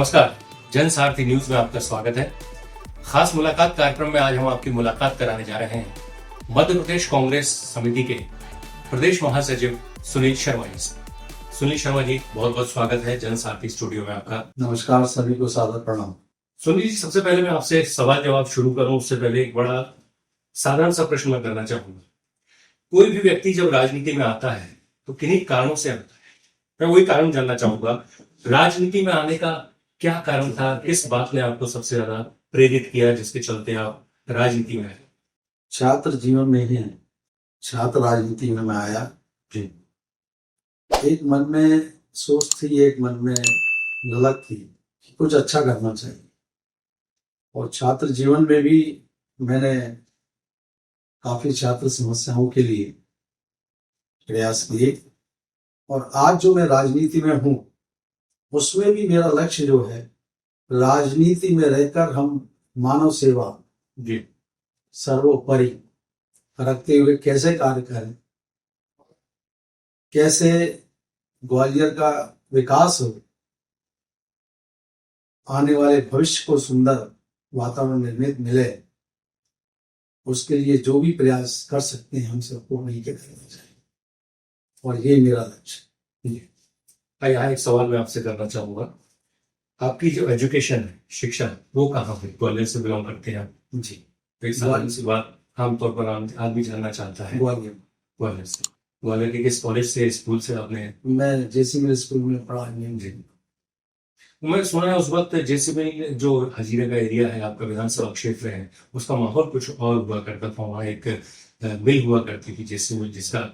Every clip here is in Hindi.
नमस्कार, जन सारथी न्यूज में आपका स्वागत है। खास मुलाकात कार्यक्रम में आज हम आपकी मुलाकात कराने जा रहे हैं मध्य प्रदेश कांग्रेस समिति के प्रदेश महासचिव सुनील शर्मा जी से। सुनील शर्मा जी, बहुत बहुत स्वागत है जन सारथी स्टूडियो में आपका। नमस्कार, सभी को सादर प्रणाम। सुनील जी, सबसे पहले मैं आपसे सवाल जवाब शुरू करूं उससे पहले एक बड़ा साधारण सा प्रश्न मैं करना चाहूंगा। कोई भी व्यक्ति जब राजनीति में आता है तो किन्हीं कारणों से आता है। मैं वही कारण जानना चाहूंगा, राजनीति में आने का क्या कारण था, किस बात ने आपको सबसे ज्यादा प्रेरित किया जिसके चलते आप राजनीति में आए? छात्र जीवन में ही छात्र राजनीति में मैं आया जी। एक मन में सोच थी, एक मन में ललक थी कि कुछ अच्छा करना चाहिए, और छात्र जीवन में भी मैंने काफी छात्र समस्याओं के लिए प्रयास किए, और आज जो मैं राजनीति में हूँ उसमें भी मेरा लक्ष्य जो है, राजनीति में रहकर हम मानव सेवा जी सर्वोपरि रखते हुए कैसे कार्य करें, कैसे ग्वालियर का विकास हो, आने वाले भविष्य को सुंदर वातावरण निर्मित मिले, उसके लिए जो भी प्रयास कर सकते हैं हम सबको मिलकर करना चाहिए, और ये मेरा लक्ष्य। यहाँ एक सवाल मैं आपसे करना चाहूंगा। आपकी जो एजुकेशन है, शिक्षा है, वो कहाँ हुई? ग्वालियर से बिलोंग करते हैं आप जी। तो एक साधारण सी बात आमतौर पर आदमी जानना चाहता है। ग्वालियर से। ग्वालियर के किस कॉलेज से, स्कूल से आपने? मैं जेसी मिल स्कूल में पढ़ा जी। मैं सुना है उस वक्त जेसी मिल जो हजीरे का एरिया है, आपका विधानसभा क्षेत्र है, उसका माहौल कुछ और हुआ करता था। वहाँ एक मिल हुआ करती थी जेसी मिल, जिसका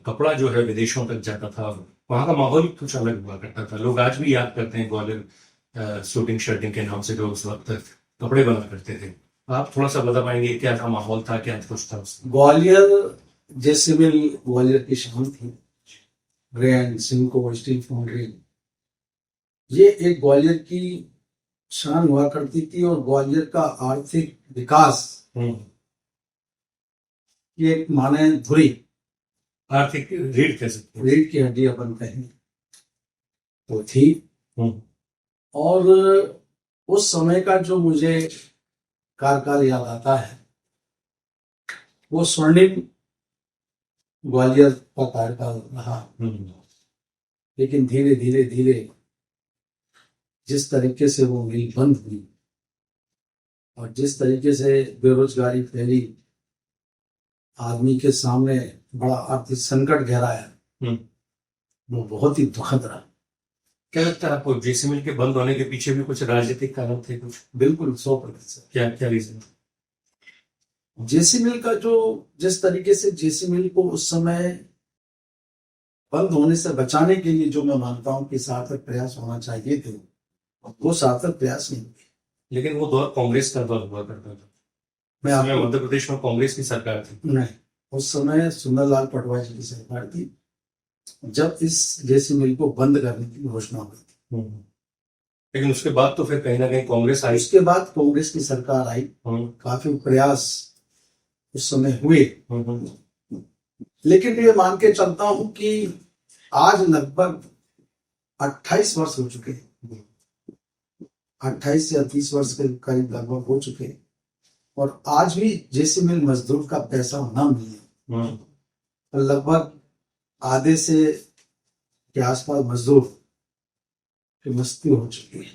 कपड़ा जो है विदेशों तक जाता था। वहाँ का माहौल कुछ अलग हुआ करता था। लोग आज भी याद करते हैं ग्वालियर शूटिंग शर्टिंग के नाम से जो उस वक्त कपड़े बना करते थे। आप थोड़ा सा बता पाएंगे क्या था माहौल था, क्या कुछ था उसमें? ग्वालियर जैसे मिल ग्वालियर की शान थी। ग्रैंड सिंको स्टील फाउंड्री, ये एक ग्वालियर की शान हुआ करती थी, और ग्वालियर का आर्थिक विकास ये एक माने धुरी, आर्थिक रीढ़ कह सकते हैं, रीढ़ की हड्डी अपन कहें तो थी। और उस समय का जो मुझे कार्यकाल याद आता है, वो स्वर्णिम ग्वालियर का कार्यकाल रहा। लेकिन धीरे धीरे धीरे जिस तरीके से वो मिल बंद हुई, और जिस तरीके से बेरोजगारी फैली, आदमी के सामने बड़ा आर्थिक संकट गहराया, वो बहुत ही दुखद रहा। क्या लगता है आपको, जेसी मिल के बंद होने के पीछे भी कुछ राजनीतिक कारण थे? कुछ? बिल्कुल 100%। क्या क्या रीजन? जेसी मिल का जो जिस तरीके से जेसी मिल को उस समय बंद होने से बचाने के लिए जो मैं मानता हूं कि सार्थक प्रयास होना चाहिए थे, वो सार्थक प्रयास नहीं हुए। लेकिन वो दौर कांग्रेस का दौर हुआ करता था। मैं मध्य प्रदेश में कांग्रेस की सरकार थी। नहीं, उस समय सुंदरलाल पटवारी जी की सरकार थी जब इस जेसी मिल को बंद करने की घोषणा हुई थी। लेकिन उसके बाद तो फिर कहीं ना कहीं कांग्रेस आई। उसके बाद कांग्रेस की सरकार आई, काफी प्रयास उस समय हुए। लेकिन ये मान के चलता हूं कि आज लगभग 28 वर्ष हो चुके हैं, 28 या 30 वर्ष के करीब लगभग हो चुके हैं, और आज भी जेसी मिल मजदूर का पैसा न मिलने, तो लगभग आधे से के आसपास मजदूर की मृत्यु हो चुकी है।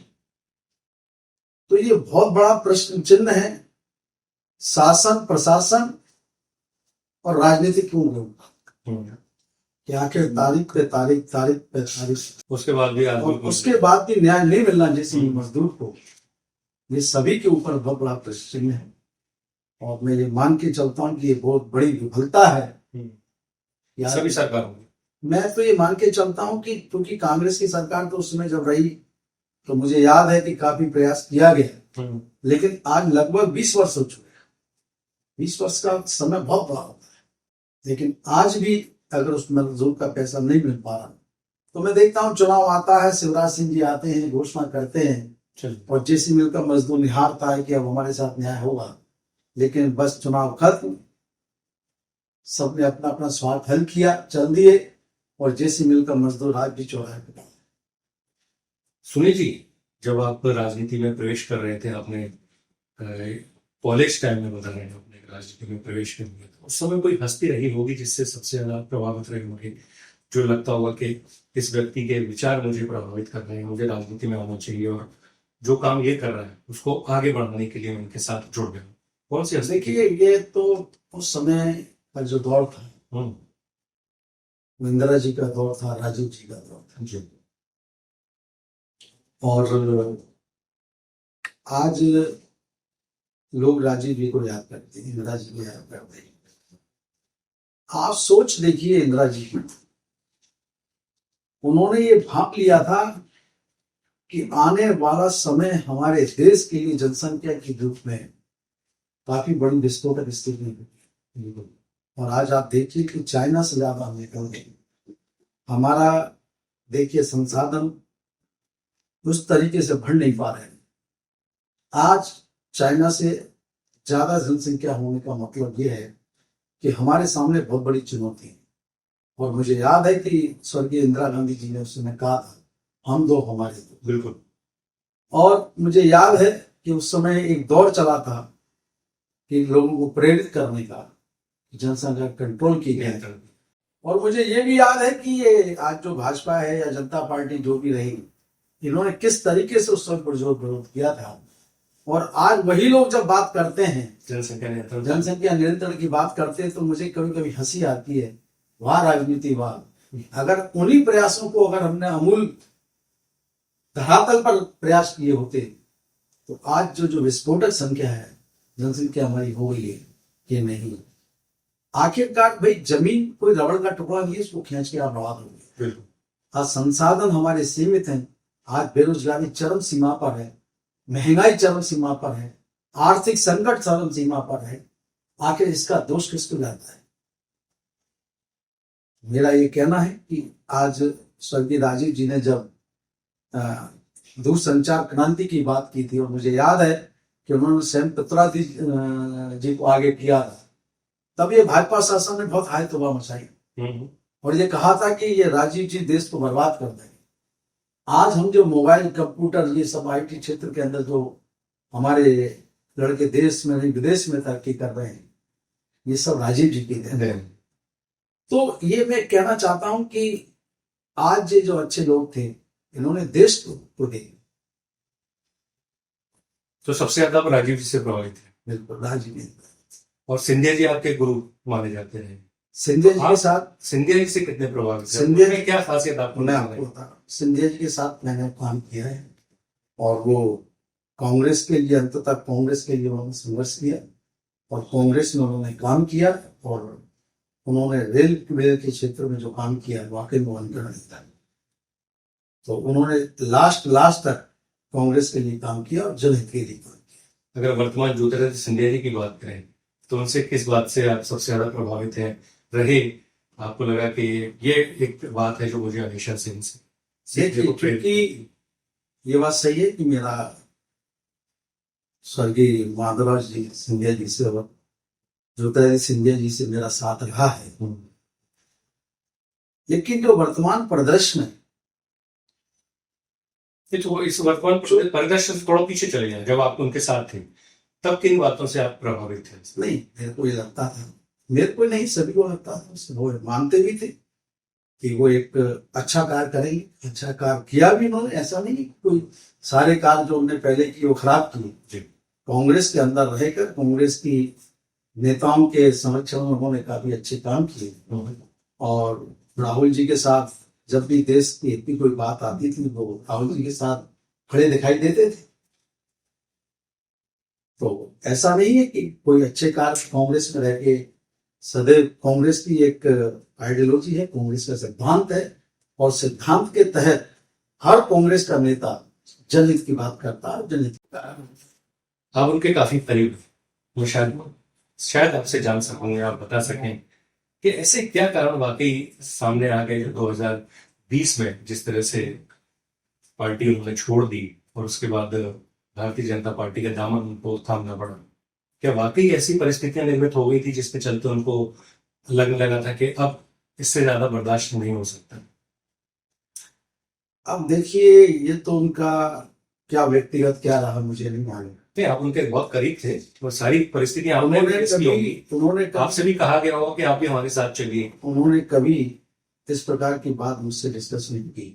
तो ये बहुत बड़ा प्रश्न चिन्ह है, शासन, प्रशासन और राजनीति क्यों नहीं, कि आखिर तारीख पे तारीख, तारीख पे तारीख, उसके बाद भी न्याय नहीं मिलना जेसी मिल मजदूर को, ये सभी के ऊपर बहुत बड़ा प्रश्न चिन्ह है। और मैं ये मान के चलता हूँ कि ये बहुत बड़ी विफलता है सभी सरकारों में। मैं तो ये मान के चलता हूं कि क्योंकि कांग्रेस की सरकार तो उस समय जब रही तो मुझे याद है कि काफी प्रयास किया गया, लेकिन आज लगभग 20 वर्ष हो चुके हैं। 20 वर्ष का समय बहुत बड़ा होता है, लेकिन आज भी अगर उस मजदूर का पैसा नहीं मिल पा रहा, तो मैं देखता हूँ चुनाव आता है, शिवराज सिंह जी आते हैं, घोषणा करते हैं, और जेसी मिल का मजदूर निहारता है कि अब हमारे साथ न्याय होगा, लेकिन बस चुनाव खत्म, सबने अपना अपना स्वार्थ हल किया, चल दिए, और जेसी मिल का मजदूर आज भी चौराहे पे। सुनील जी, जब आप राजनीति में प्रवेश कर रहे थे, आपने कॉलेज टाइम में बता रहे हैं अपने राजनीति में प्रवेश करेंगे, तो उस समय कोई हस्ती रही होगी जिससे सबसे ज्यादा प्रभावित रहे होंगे, जो लगता होगा कि इस व्यक्ति के विचार मुझे प्रभावित कर रहे हैं, मुझे राजनीति में आना चाहिए और जो काम ये कर रहा है उसको आगे बढ़ाने के लिए मैं उनके साथ जुड़ गया? कौन सी हस्ती? देखिए, ये तो उस समय का जो दौर था, इंदिरा जी का दौर था, राजीव जी का दौर था जी। और आज लोग राजीव जी को याद करते हैं, इंदिरा जी को याद करते हैं। आप सोच देखिए, इंदिरा जी की उन्होंने ये भाप लिया था कि आने वाला समय हमारे देश के लिए जनसंख्या के रूप में काफी बड़ी विस्फोटक स्थिति है। और आज आप देखिए कि चाइना से ज्यादा हम निकल गए। हमारा देखिए संसाधन उस तरीके से बढ़ नहीं पा रहे हैं। आज चाइना से ज्यादा जनसंख्या होने का मतलब यह है कि हमारे सामने बहुत बड़ी चुनौती है। और मुझे याद है कि स्वर्गीय इंदिरा गांधी जी ने उस समय कहा था, हम दो हमारे दो। बिल्कुल। और मुझे याद है कि उस समय एक दौर चला था कि लोगों को प्रेरित करने का, जनसंख्या कंट्रोल की गई। और मुझे ये भी याद है कि ये आज जो भाजपा है या जनता पार्टी जो भी रही, इन्होंने किस तरीके से उस पर विरोध किया था। और आज वही लोग जब बात करते हैं जनसंख्या नियंत्रण की बात करते हैं, तो मुझे कभी कभी हंसी आती है। वाह राजनीति वाह! अगर उन्हीं प्रयासों को अगर हमने अमूल धरातल पर प्रयास किए होते तो आज जो विस्फोटक संख्या है, जनसंख्या हमारी हो गई है कि नहीं। आखिरकार भाई, जमीन कोई रबड़ का टुकड़ा नहीं है, इसको खींच के आप बढ़ा दोगे। आज संसाधन हमारे सीमित हैं। आज बेरोजगारी चरम सीमा पर है, महंगाई चरम सीमा पर है, आर्थिक संकट चरम सीमा पर है। आखिर इसका दोष किसको जाता है? मेरा ये कहना है कि आज स्वर्गीय राजीव जी ने जब दूरसंचार क्रांति की बात की थी, और मुझे याद है कि उन्होंने स्वयं पित्रा जी को आगे किया था, तब ये भाजपा शासन ने बहुत हाय तौबा मचाई और ये कहा था कि ये राजीव जी देश को बर्बाद कर देंगे। आज हम जो मोबाइल, कंप्यूटर, ये सब आईटी क्षेत्र के अंदर जो हमारे लड़के देश में नहीं विदेश में तरक्की कर रहे हैं, ये सब राजीव जी की देन है। तो ये मैं कहना चाहता हूं कि आज ये जो अच्छे लोग थे, इन्होंने देश को दे। तो सबसे ज्यादा राजीव जी से प्रभावित है। बिल्कुल, राजीव जी। और सिंधिया जी आपके गुरु माने जाते हैं। सिंधिया जी के साथ, सिंधिया जी से कितने प्रभावित? सिंधिया जी क्या खासियत आपको? सिंधिया जी के साथ मैंने काम किया है और वो कांग्रेस के लिए, अंततः कांग्रेस के लिए उन्होंने संघर्ष किया और कांग्रेस में उन्होंने काम किया और उन्होंने रेल के क्षेत्र में जो काम किया वाकई में अनुकरणीय था। तो उन्होंने लास्ट तक कांग्रेस के लिए काम किया और जनहित के लिए काम किया। अगर वर्तमान ज्योतिरादित्य सिंधिया जी की बात करें तो उनसे किस बात से आप सबसे ज्यादा प्रभावित हैं रहे? आपको लगा कि ये एक बात है जो मुझे हमेशा से देखिए, क्योंकि ये बात सही है कि मेरा स्वर्गीय माधवराव जी सिंधिया जी से और ज्योतिरादित्य सिंधिया जी से मेरा साथ रहा है, लेकिन जो वर्तमान परिदृश्य में, तो इस वर्तमान परिदृश्य से थोड़ा पीछे चले जाए, जब आप उनके साथ थे तब किन बातों से आप प्रभावित थे? नहीं, मेरे को ये लगता था, मेरे को नहीं, सभी को लगता था, वो मानते भी थे कि वो एक अच्छा कार्य करेंगे। अच्छा कार्य किया भी उन्होंने, ऐसा नहीं कोई सारे कार्य जो उन्होंने पहले किए वो खराब किए। कांग्रेस के अंदर रहकर कांग्रेस की नेताओं के संरक्षण में उन्होंने काफी अच्छे काम किए और राहुल जी के साथ जब भी देश की इतनी कोई बात आती थी वो राहुल जी के साथ खड़े दिखाई देते थे। तो ऐसा नहीं है कि कोई अच्छे कार्य कांग्रेस में रह के, सदैव कांग्रेस की एक आइडियोलॉजी है, कांग्रेस का सिद्धांत है और सिद्धांत के तहत हर कांग्रेस का नेता जनहित की बात करता है। जनहित आप उनके काफी करीब, वो शायद आपसे जान सकूंगे, आप बता सकें कि ऐसे क्या कारण वाकई सामने आ गए 2020 में, जिस तरह से पार्टी उन्होंने छोड़ दी और उसके बाद भारतीय जनता पार्टी का दामन उनको थामना पड़ा? क्या वाकई ऐसी परिस्थितियां निर्मित हो गई थी जिसपे चलते उनको लगने लगा था कि अब इससे ज्यादा बर्दाश्त नहीं हो सकता? अब देखिए, ये तो उनका क्या व्यक्तिगत क्या रहा मुझे नहीं मालूम। नहीं, आप उनके बहुत करीब थे और सारी परिस्थितियां आपने भी फेस की होंगी। उन्होंने आपसे भी कहा गया होगा कि आप भी हमारे साथ चलिए। उन्होंने कभी इस प्रकार की बात मुझसे डिस्कस नहीं की।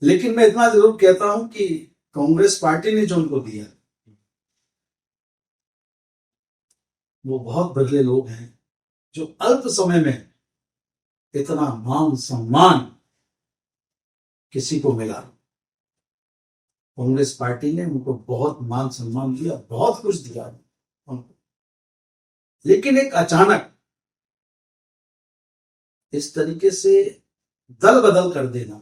लेकिन मैं इतना जरूर कहता हूं कि कांग्रेस पार्टी ने जो उनको दिया, वो बहुत बदले लोग हैं जो अल्प समय में इतना मान सम्मान किसी को मिला। कांग्रेस पार्टी ने उनको बहुत मान सम्मान दिया, बहुत कुछ दिया उनको। लेकिन एक अचानक इस तरीके से दल बदल कर देना,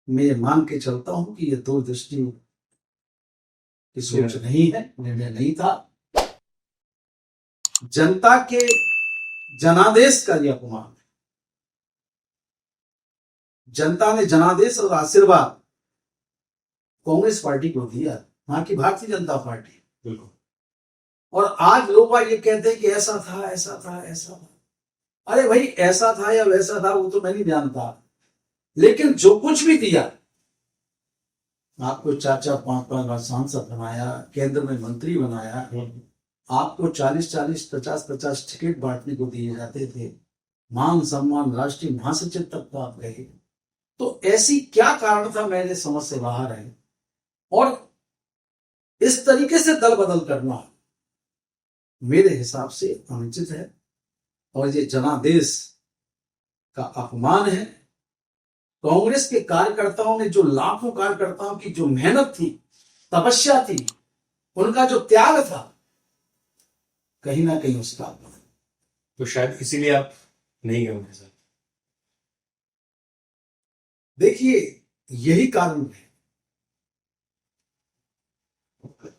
मैं मान के चलता हूं कि यह दूरदृष्टि की सोच नहीं है, निर्णय नहीं था। जनता के जनादेश का यह अपमान है। जनता ने जनादेश और आशीर्वाद कांग्रेस पार्टी को दिया, वहां की भारतीय जनता पार्टी। बिल्कुल। और आज लोग ये कहते हैं कि ऐसा था ऐसा था ऐसा था। अरे भाई, ऐसा था या वैसा था वो तो मैं नहीं जानता, लेकिन जो कुछ भी दिया, आपको 4-4, 5-5 बार सांसद बनाया, केंद्र में मंत्री बनाया, आपको 40-40, 50-50 टिकट बांटने को दिए जाते थे, मान सम्मान, राष्ट्रीय महासचिव तक तो आप गए। तो ऐसी क्या कारण था, मेरे समझ से बाहर है। और इस तरीके से दल बदल करना मेरे हिसाब से अनुचित है और ये जनादेश का अपमान है। कांग्रेस के कार्यकर्ताओं ने, जो लाखों कार्यकर्ताओं की जो मेहनत थी, तपस्या थी, उनका जो त्याग था, कहीं ना कहीं उसका अपमान। तो शायद इसीलिए आप नहीं गए उनके साथ। देखिए, यही कारण है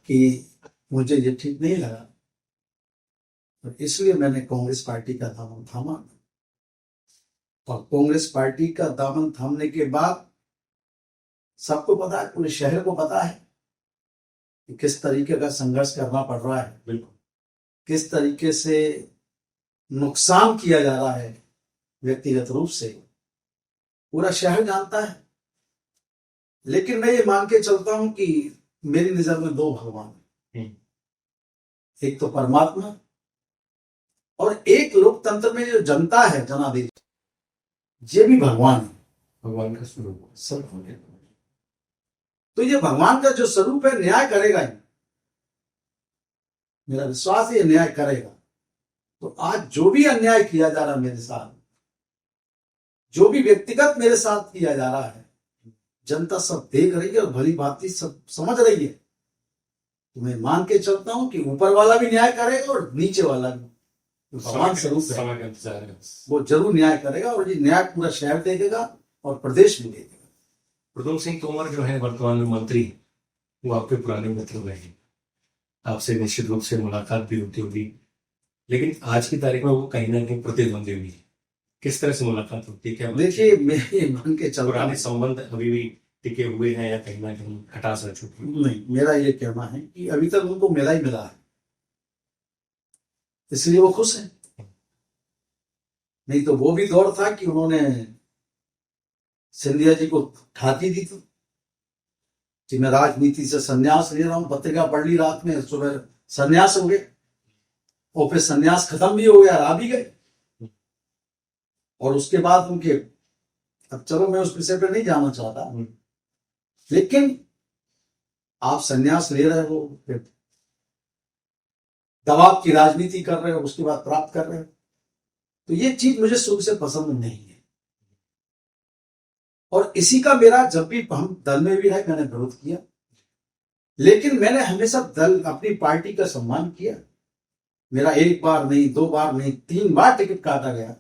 कि मुझे ये ठीक नहीं लगा और इसलिए मैंने कांग्रेस पार्टी का दामन थामा। और कांग्रेस पार्टी का दामन थामने के बाद सबको पता है, पूरे शहर को पता है कि किस तरीके का संघर्ष करना पड़ रहा है। बिल्कुल। किस तरीके से नुकसान किया जा रहा है व्यक्तिगत रूप से, पूरा शहर जानता है। लेकिन मैं ये मान के चलता हूं कि मेरी नजर में दो भगवान हैं, एक तो परमात्मा और एक लोकतंत्र में जो जनता है, जनादेश, ये भी भगवान है, भगवान का स्वरूप सब हो गया। तो ये भगवान का जो स्वरूप है, न्याय करेगा ही, मेरा विश्वास है ये न्याय करेगा। तो आज जो भी अन्याय किया जा रहा है मेरे साथ, जो भी व्यक्तिगत मेरे साथ किया जा रहा है, जनता सब देख रही है और भली भांति सब समझ रही है। तो मैं मान के चलता हूं कि ऊपर वाला भी न्याय करेगा और नीचे वाला भी, भगवान स्वरूप है, वो जरूर न्याय करेगा और ये न्याय पूरा शहर देखेगा और प्रदेश भी देखेगा। प्रद्युम्न सिंह तोमर जो है वर्तमान में मंत्री, वो आपके पुराने मित्र रहे हैं, आपसे निश्चित रूप से मुलाकात भी होती होगी, लेकिन आज की तारीख में वो कहीं ना कहीं प्रतिद्वंदी भी है। किस तरह से मुलाकात होती है, क्या? देखिए, मैं ये मान के चल रहा पुराने हूं, संबंध अभी भी टिके हुए हैं या कहीं ना कहीं खटास रह चुकी है? नहीं, मेरा ये कहना है कि अभी तक उनको मिला ही मिला है, इसलिए वो खुश है। नहीं तो वो भी दौर था कि उन्होंने सिंधिया जी को ठाकी दी थी कि मैं राजनीति से संन्यास ले रहा हूं। पत्रिका पढ़ ली रात में, सुबह संन्यास हो गए और फिर संन्यास खत्म भी हो गया, आ भी गए। और उसके बाद उनके, अब चलो मैं उस विषय पर नहीं जाना चाहता, लेकिन आप संन्यास ले रहे हो, फिर दबाव की राजनीति कर रहे हो, उसके बाद प्राप्त कर रहे हो, तो ये चीज मुझे शुरू से पसंद नहीं है। और इसी का मेरा, जब भी हम दल में भी रहे, मैंने विरोध किया, लेकिन मैंने हमेशा दल, अपनी पार्टी का सम्मान किया। मेरा 1 बार नहीं, 2 बार नहीं, 3 बार टिकट काटा गया,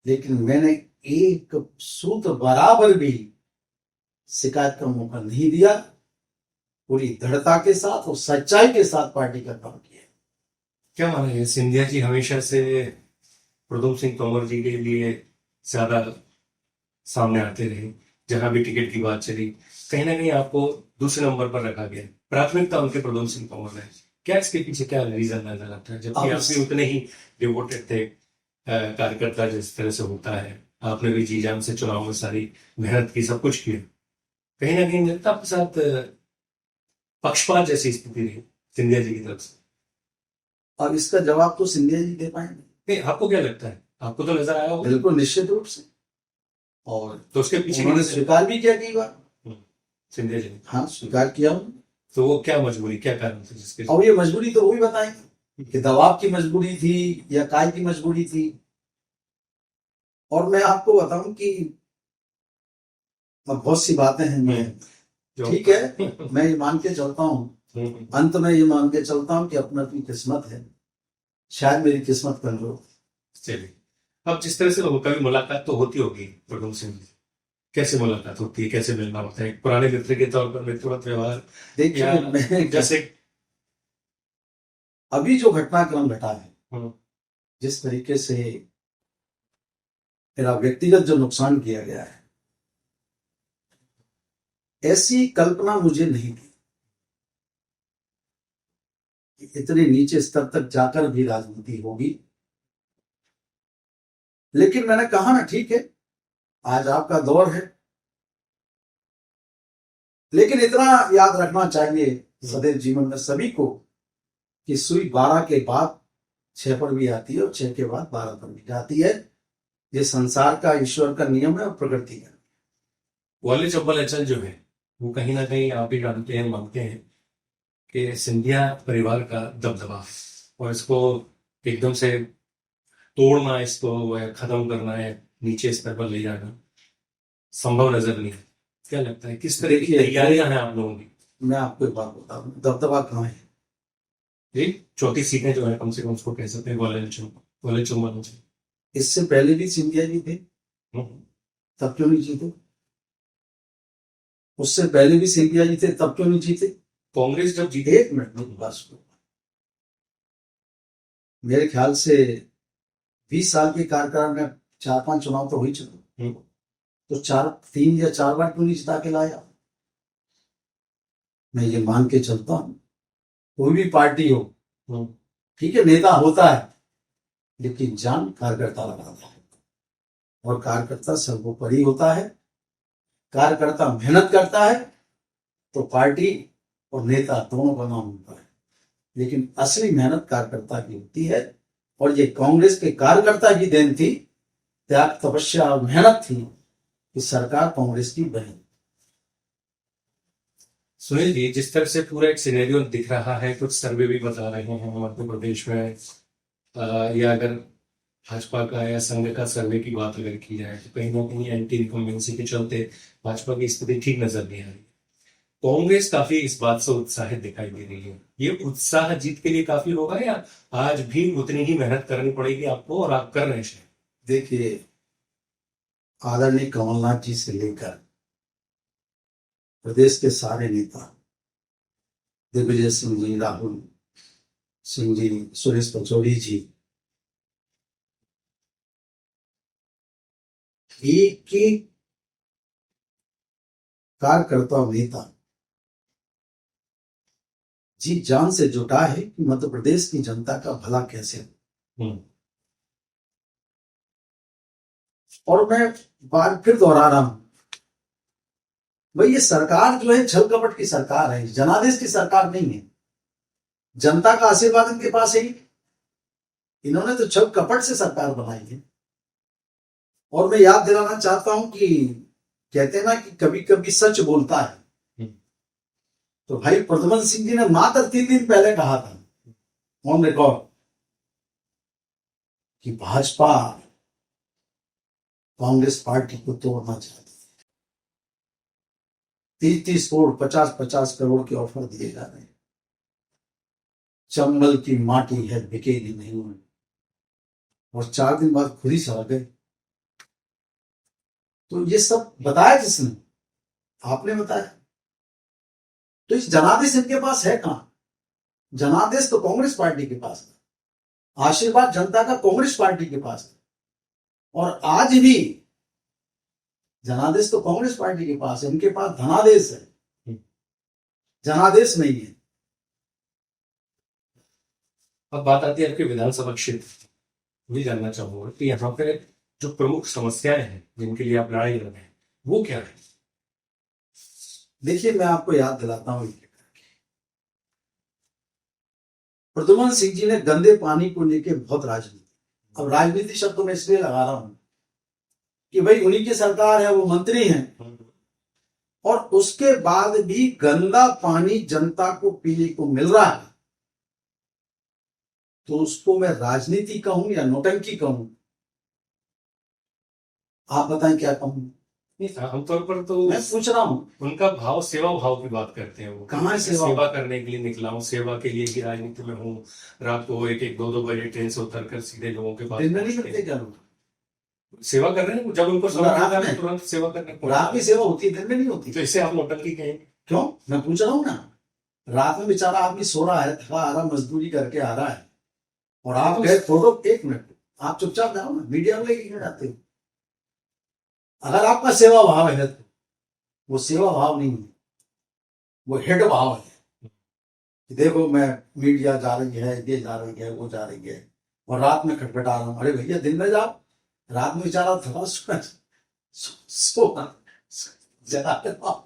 लेकिन मैंने एक सूत्र बराबर भी शिकायत का मौका नहीं दिया। पूरी दृढ़ता के साथ और सच्चाई के साथ पार्टी का काम किया। क्या माना है, सिंधिया जी हमेशा से प्रद्युम्न सिंह तोमर जी के लिए ज्यादा सामने आते रहे, जहां भी टिकट की बात चली, कहीं ना कहीं आपको दूसरे नंबर पर रखा गया, प्राथमिकता उनके प्रद्युम्न सिंह तोमर है। क्या इसके पीछे क्या रीजन नजर आता है, जबकि आप भी उतने ही डिवोटेड थे कार्यकर्ता जिस तरह से होता है, आपने भी जी जान से चुनाव में सारी मेहनत की, सब कुछ किया, कहीं ना कहीं लगता आपके साथ पक्षपात जैसी स्थिति रही सिंधिया जी की तरफ से? अब इसका जवाब तो सिंधिया जी दे पाएंगे। नहीं, आपको क्या लगता है? आपको तो नजर आया होगा। बिल्कुल निश्चित रूप से। और तो उसके पीछे उन्होंने की- स्वीकार भी किया कई बार। सिंधिया जी ने, हाँ, स्वीकार किया उन्होंने। तो वो क्या मजबूरी, क्या कारण था जिसके? और ये मजबूरी तो वो भी बताएंगे कि दबाव की मजबूरी थी या काय की मजबूरी थी। और मैं आपको बताऊं कि अब बहुत सी बातें हैं, मैं जो ठीक है, मैं ये मान के चलता हूँ, अंत में ये मान के चलता हूँ कि अपना अपनी किस्मत है, शायद मेरी किस्मत कमजोर। चलिए, अब जिस तरह से कभी मुलाकात तो होती होगी प्रभु सिंह जी, कैसे मुलाकात होती है, कैसे मिलना होता है? एक पुराने मित्र के तौर पर मित्रवत व्यवहार, देखिए, या मैं जैसे अभी जो घटनाक्रम घटा है, हम्म, जिस तरीके से मेरा व्यक्तिगत जो नुकसान किया गया है, ऐसी कल्पना मुझे नहीं थी कि इतने नीचे स्तर तक जाकर भी राजनीति होगी। लेकिन मैंने कहा ना, ठीक है, आज आपका दौर है, लेकिन इतना याद रखना चाहिए सदैव जीवन में सभी को कि सुई 12 के बाद 6 पर भी आती है और 6 के बाद 12 पर भी जाती है। ये संसार का, ईश्वर का नियम है और प्रकृति का। ग्वालियर चंबल अंचल जो है, वो कहीं ना कहीं आप ही जानते हैं, मानते हैं कि सिंधिया परिवार का दबदबा, और इसको एकदम से तोड़ना, इसको खत्म करना है, नीचे स्तर पर ले जाना संभव नजर नहीं है। क्या लगता है, किस तरह की देखिए, तैयारियां हैं आप लोगों की? मैं आपको एक बात बता दूं, दबदबा कहाँ है। जी, 34 सीटें जो है कम से कम, उसको कह सकते हैं ग्वालियर चंबल अंचल। इससे पहले भी सिंधिया जी थे, हम्म, तब क्यों नहीं जीते? उससे पहले भी सिंधिया जी थे, तब क्यों नहीं जीते? कांग्रेस जब जीते, एक मिनट मेरी बात सुनो। मेरे ख्याल से 20 साल के कार्यकाल में 4-5 चुनाव तो हो ही चुके, तो 3 या 4 बार क्यों नहीं जिता के लाया? मैं ये मान के चलता हूं, कोई भी पार्टी हो, ठीक है, नेता होता है, लेकिन जान कार्यकर्ता लगाता है, और कार्यकर्ता सर्वोपरि होता है। कार्यकर्ता मेहनत करता है तो पार्टी और नेता दोनों का नाम होता है, लेकिन असली मेहनत कार्यकर्ता की होती है। और ये कांग्रेस के कार्यकर्ता की देन थी, त्याग, तपस्या और मेहनत थी कि सरकार कांग्रेस की बनी। सुनील जी, जिस तरह से पूरा एक सिनेरियो दिख रहा है, कुछ सर्वे भी बता रहे हैं मध्य प्रदेश में, या अगर भाजपा का या संघ का सर्वे की बात अगर की जाए, तो कहीं ना कहीं एंटी इनकम्बेंसी के चलते भाजपा की स्थिति ठीक नजर नहीं आ रही। कांग्रेस काफी इस बात से उत्साहित दिखाई दे रही है। ये उत्साह जीत के लिए काफी होगा, या आज भी उतनी ही मेहनत करनी पड़ेगी आपको, और आप कर रहे हैं? देखिए, आदरणीय कमलनाथ जी से लेकर प्रदेश के सारे नेता, दिग्विजय सिंह जी, राहुल सिंह जी, सुरेश पचौड़ी जी, एक एक कार्यकर्ता और नेता जी जान से जुटा है कि मध्य प्रदेश की जनता का भला कैसे हो। और मैं बार फिर दोहरा रहा हूं, भाई ये सरकार जो है छल कपट की सरकार है, जनादेश की सरकार नहीं है। जनता का आशीर्वाद इनके पास है ही। इन्होंने तो छल कपट से सरकार बनाई है। और मैं याद दिलाना चाहता हूं कि कहते हैं ना कि कभी कभी सच बोलता है, तो भाई प्रद्युमन सिंह जी ने मात्र 3 दिन पहले कहा था ऑन रिकॉर्ड कि भाजपा कांग्रेस पार्टी को तोड़ना चाहती है। 30-30 करोड़, 50-50 करोड़ के ऑफर दिए जा रहे हैं। चंबल की माटी है, बिकेगी नहीं। और 4 दिन बाद खुद ही सड़ गए। तो ये सब बताया किसने? आपने बताया। तो इस जनादेश इनके पास है कहां? जनादेश तो कांग्रेस पार्टी के पास है, आशीर्वाद जनता का कांग्रेस पार्टी के पास है। और आज भी जनादेश तो कांग्रेस पार्टी के पास है, इनके पास धनादेश है, जनादेश नहीं है। अब बात आती है आपके विधानसभा क्षेत्र, भी जानना चाहूंगा कि यहाँ पे जो प्रमुख समस्याएं हैं जिनके लिए आप लड़ाई लड़ रहे हैं वो क्या है? देखिए, मैं आपको याद दिलाता हूँ, प्रद्युमन सिंह जी ने गंदे पानी को लेकर बहुत राजनीति, अब राजनीति शब्द तो मैं इसलिए लगा रहा हूं कि भाई उन्हीं की सरकार है, वो मंत्री हैं, और उसके बाद भी गंदा पानी जनता को पीने को मिल रहा है, तो उसको मैं राजनीति कहूं या नौटंकी कहूं? आप बताएं क्या कहूं? आमतौर पर तो मैं पूछ रहा हूं। उनका भाव सेवा भाव की बात करते हैं। वो कहाँ मैं सेवा? सेवा करने के लिए निकला हूँ, सेवा के लिए की राजनीति में हूँ। रात को 1-1, 2-2 बजे ट्रेन से उतर कर सीधे लोगों के पास दिन में नहीं पहुंचते करते हैं। क्या लोग? सेवा कर रहे हैं, जब उनको समय रात मिलता है में? तो तुरंत सेवा करने रात पहुंचते में सेवा होती है, दिन में नहीं होती? हैं। तो इसे आप नौटंकी कहेंगे? क्यों? मैं पूछ रहा हूं ना। रात में बेचारा आदमी सो रहा है, थका आ रहा, मजदूरी करके आ रहा है, और आप गए फोटो, एक मिनट आप चुपचाप जाओ ना, मीडिया में लेके क्यों जाते हो? अगर आपका सेवा भाव है तो वो सेवा भाव नहीं है, वो हेड भाव है कि देखो मैं, मीडिया जा रही है, ये जा रही है, वो जा रही है, और रात में खटखटा रहा हूं। अरे भैया, दिन में जाओ, रात में बेचारा थका सो जगा के आओ।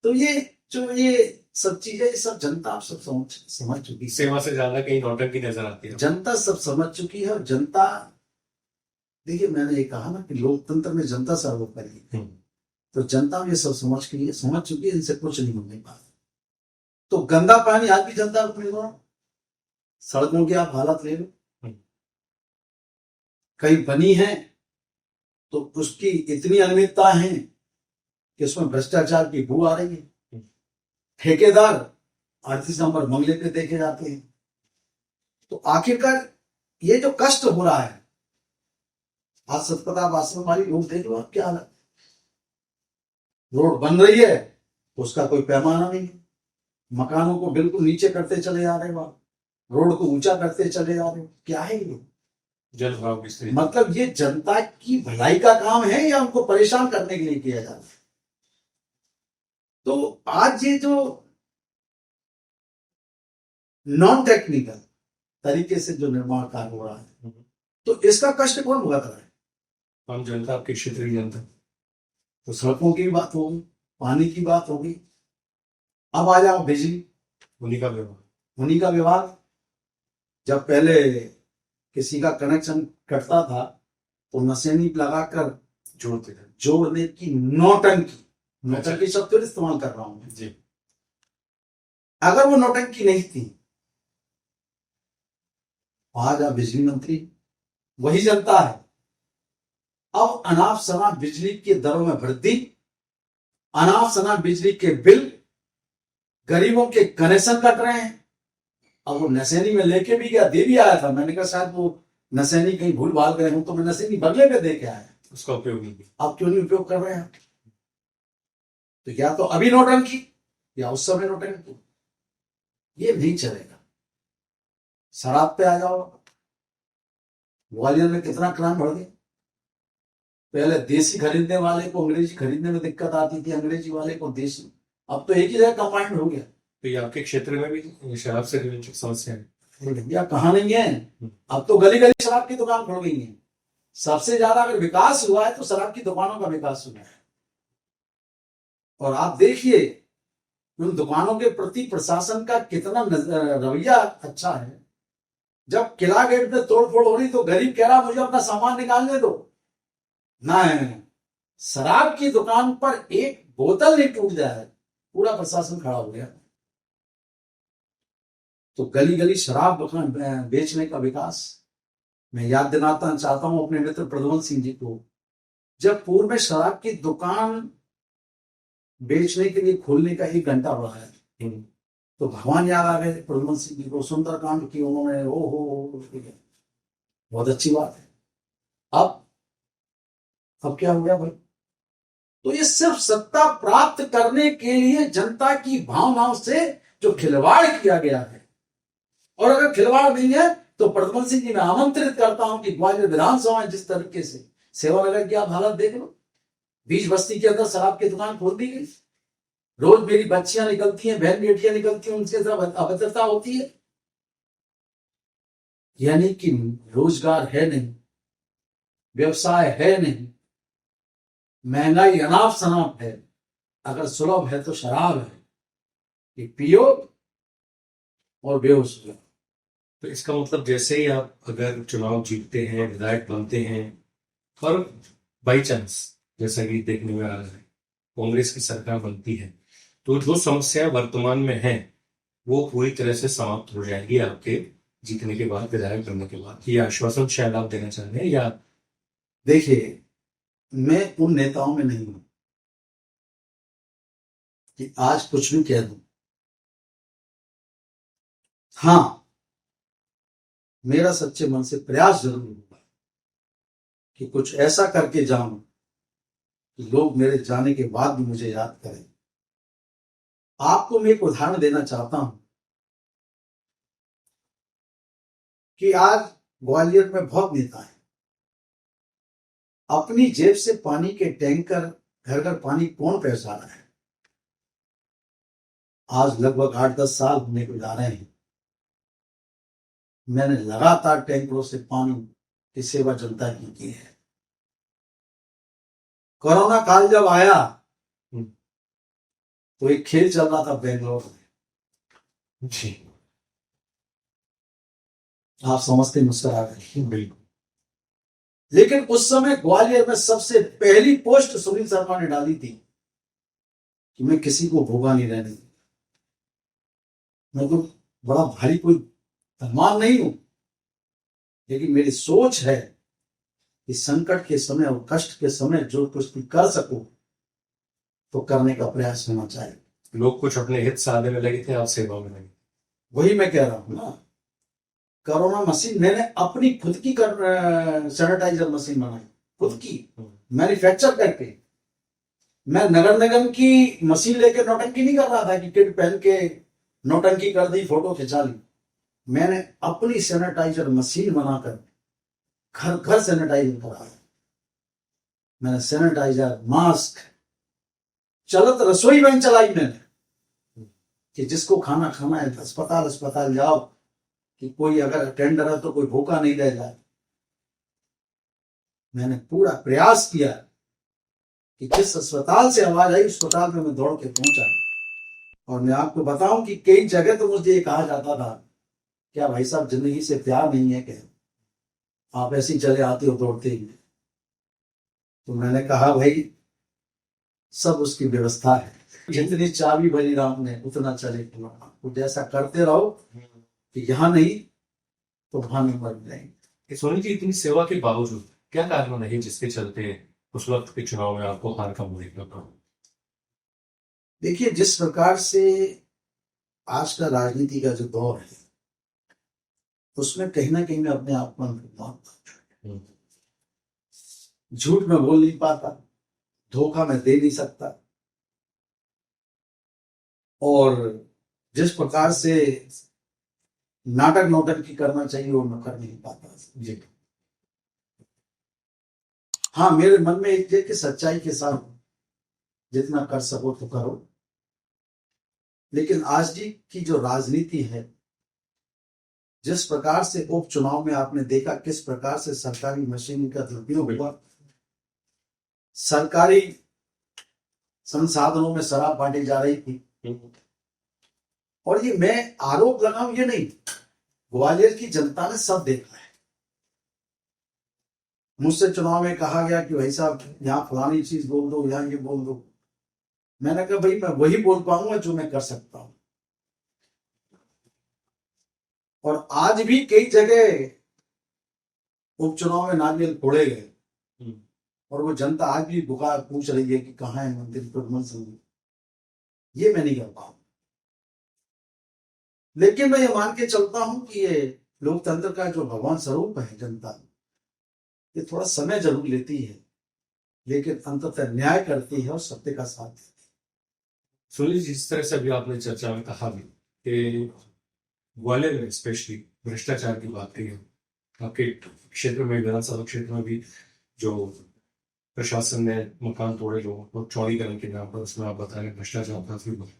तो ये जो ये सब चीजें, ये सब जनता आप सब समझ चुकी है। सेवा से ज्यादा कहीं नौटंकी नजर आती है। जनता सब समझ चुकी है, और जनता, देखिए मैंने ये कहा ना कि लोकतंत्र में जनता सर्वोपरि है, तो जनता ये सब समझ चुकी है, इनसे कुछ नहीं होने पाता। तो गंदा पानी आज भी जनता को मिल रहा, सड़कों की आप हालत ले लो, कहीं बनी है तो उसकी इतनी अनियमितता है कि उसमें भ्रष्टाचार की बू आ रही है, ठेकेदार 38 नंबर बंगले पे देखे जाते हैं। तो आखिरकार ये जो कष्ट हो रहा है, आज सतपथा आश्रम वाली लोग देख लो आप क्या हालत, रोड बन रही है उसका कोई पैमाना नहीं है, मकानों को बिल्कुल नीचे करते चले जा रहे हो, रोड को ऊंचा करते चले जा रहे हो, क्या है ये? जल भाव की स्थिति। मतलब ये जनता की भलाई का काम है या उनको परेशान करने के लिए किया जा रहा है? तो आज ये जो नॉन टेक्निकल तरीके से जो निर्माण कार्य हो रहा है, तो इसका कष्ट कौन भुगत रहा है? हम जनता, आपकी क्षेत्रीय जनता। तो सड़कों की बात होगी, पानी की बात होगी, अब आ जाओ बिजली, उन्हीं का व्यवहार, उन्हीं का विभाग। जब पहले किसी का कनेक्शन कटता था तो नसेनी लगाकर जोड़ते थे, जोड़ने की नौटंकी शब्द तो इस्तेमाल कर रहा हूं जी। अगर वो नौटंकी नहीं थी, आज आप बिजली मंत्री, वही जनता है। अब अनाप शनाप बिजली की दरों में वृद्धि, अनाप शनाप बिजली के बिल, गरीबों के कनेक्शन कट रहे हैं। अब वो नसैनी में लेके भी गया, दे भी आया था, मैंने कहा शायद वो नसैनी कहीं भूल भाल गए हूं, तो मैं नसैनी बगले में दे के आया, उसका उपयोग नहीं किया। आप क्यों नहीं उपयोग कर रहे हैं? तो या तो अभी नौटंकी या उस समय नौटंकी, ये नहीं चलेगा। शराब पे आ जाओ, ग्वालियर में कितना क्राइम बढ़ गया। पहले देसी खरीदने वाले को अंग्रेजी खरीदने में दिक्कत आती थी, अंग्रेजी वाले को देसी, अब तो एक ही जगह कंबाइंड हो गया। तो ये आपके क्षेत्र में भी शराब से रिलेटेड समस्या है? भैया कहाँ नहीं है, अब तो गली गली शराब की दुकान खुल गई है। सबसे ज्यादा अगर विकास हुआ है तो शराब की दुकानों का विकास हुआ है। और आप देखिए उन दुकानों के प्रति प्रशासन का कितना रवैया अच्छा है। जब किला गेट में तोड़फोड़ हो रही तो गरीब कह रहा मुझे अपना सामान निकालने दो, नहीं, शराब की दुकान पर एक बोतल नहीं टूट जाए पूरा प्रशासन खड़ा हो गया। तो गली गली शराब दुकान बेचने का विकास मैं याद दिलाना चाहता हूं अपने मित्र प्रद्युमन सिंह जी को। जब पूर्व में शराब की दुकान बेचने के लिए खोलने का 1 घंटा हुआ है, तो भगवान याद आ गए प्रद्युमन सिंह जी को, सुंदर कांड की उन्होंने, ओ बहुत अच्छी बात है। अब क्या हो गया भाई? तो ये सिर्फ सत्ता प्राप्त करने के लिए जनता की भावनाओं से जो खिलवाड़ किया गया है, और अगर खिलवाड़ नहीं है तो प्रद्युमन सिंह जी मैं आमंत्रित करता हूं कि ग्वालियर विधानसभा में जिस तरीके से सेवा नगर की आप हालत देख लो, बीच बस्ती के अंदर शराब की दुकान खोल दी गई, रोज मेरी बच्चियां निकलती हैं, बहन बेटियां निकलती हैं, उनके साथ अभद्रता होती है। यानी कि रोजगार है नहीं, व्यवसाय है नहीं, महंगाई अनाप शनाप है, अगर सुलभ है तो शराब है कि पियो और बेहोश हो जाओ। तो इसका मतलब जैसे ही आप अगर चुनाव जीतते हैं, विधायक बनते हैं और बाई चांस जैसा कि देखने में आ रहा है कांग्रेस की सरकार बनती है, तो जो समस्या वर्तमान में है वो पूरी तरह से समाप्त हो जाएगी आपके जीतने के बाद, विधायक बनने के बाद। ये आश्वासन शायद आप देना चाह रहे हैं या? देखिए, मैं उन नेताओं में नहीं हूं कि आज कुछ भी कह दूं। हाँ, मेरा सच्चे मन से प्रयास जरूर होगा कि कुछ ऐसा करके जाऊं कि लोग मेरे जाने के बाद भी मुझे याद करें। आपको मैं एक उदाहरण देना चाहता हूं कि आज ग्वालियर में बहुत नेता हैं, अपनी जेब से पानी के टैंकर घर घर पानी कौन पहुंचा रहा है। आज लगभग 8-10 साल होने को जा रहे हैं, मैंने लगातार टैंकरों से पानी की सेवा जनता की है। कोरोना काल जब आया तो एक खेल चल रहा था बेंगलोर में, जी आप समझते मुस्कुरा गए। बिल्कुल। लेकिन उस समय ग्वालियर में सबसे पहली पोस्ट सुनील शर्मा ने डाली थी कि मैं किसी को भूखा नहीं रहने दूंगा। मैं तो बड़ा भारी कोई धनवान नहीं हूं, लेकिन मेरी सोच है कि संकट के समय और कष्ट के समय जो कुछ भी कर सकूं तो करने का प्रयास होना चाहिए। लोग कुछ अपने हित साधने में लगे थे, आप सेवा में लगे। वही मैं कह रहा हूं ना, कोरोना मशीन मैंने अपनी खुद की सैनिटाइजर मशीन बनाई, खुद की मैन्युफैक्चर करके। मैं नगर निगम की मशीन लेके नौटंकी नहीं कर रहा था कि किट पहन के नौटंकी कर दी, फोटो खिंचा ली। मैंने अपनी सैनिटाइजर मशीन बनाकर घर घर सैनिटाइजर कराया। मैंने सैनिटाइजर, मास्क, चलत रसोई वैन चलाई मैंने कि जिसको खाना खाना है अस्पताल अस्पताल जाओ, कि कोई अगर अटेंडर है तो कोई भूखा नहीं रह जाए। मैंने पूरा प्रयास किया कि जिस अस्पताल से आवाज आई उस अस्पताल में मैं दौड़ के पहुंचा। और मैं आपको बताऊं कि कई जगह तो मुझे ये कहा जाता था, क्या भाई साहब जिंदगी से प्यार नहीं है क्या, आप ऐसे ही चले आते हो दौड़ते ही। तो मैंने कहा भाई सब उसकी व्यवस्था है, जितनी चाबी भरी राम ने उतना चले कुछ ऐसा करते रहो कि यहाँ नहीं तो वहां नहीं मर जाएंगे। सोनी जी, इतनी सेवा के बावजूद क्या कारण रहे जिसके चलते उस वक्त के चुनाव में आपको हार का मुंह देखना पड़ा? देखिए, जिस प्रकार से आज का राजनीति का जो दौर है उसमें कहीं ना कहीं मैं अपने आप में झूठ में बोल नहीं पाता, धोखा मैं दे नहीं सकता, और जिस प्रकार से नाटक नौटंकी करना चाहिए वो मैं कर नहीं पाता जी। हाँ, मेरे मन में एक है कि सच्चाई के साथ जितना कर सको तो करो। लेकिन आज जी की जो राजनीति है, जिस प्रकार से उपचुनाव में आपने देखा किस प्रकार से सरकारी मशीनरी का दुरुपयोग हुआ, सरकारी संसाधनों में शराब बांटी जा रही थी। और ये मैं आरोप लगाऊं ये नहीं, ग्वालियर की जनता ने सब देखा है। मुझसे चुनाव में कहा गया कि भाई साहब यहाँ फलानी चीज बोल दो, यहाँ ये बोल दो। मैंने कहा भाई मैं वही बोल पाऊंगा जो मैं कर सकता हूं। और आज भी कई जगह उपचुनाव में नारियल फोड़े गए और वो जनता आज भी बुकार पूछ रही है कि कहाँ है मंदिर प्रबंधन समिति। ये मैं नहीं कर पाऊंगा, लेकिन मैं ये मान के चलता हूं कि ये लोकतंत्र का जो भगवान स्वरूप है जनता, ये थोड़ा समय जरूर लेती है लेकिन अंततः न्याय करती है और सत्य का साथ देती है। सुनील, जिस तरह से अभी आपने चर्चा में कहा भी कि ग्वालियर में स्पेशली भ्रष्टाचार की बात कही, आपके क्षेत्र में, विधानसभा क्षेत्र में भी जो प्रशासन ने मकान तोड़े लोगों को चौड़ीकरण के नाम पर, उसमें आप बता रहे हैं भ्रष्टाचार काफी बढ़ा।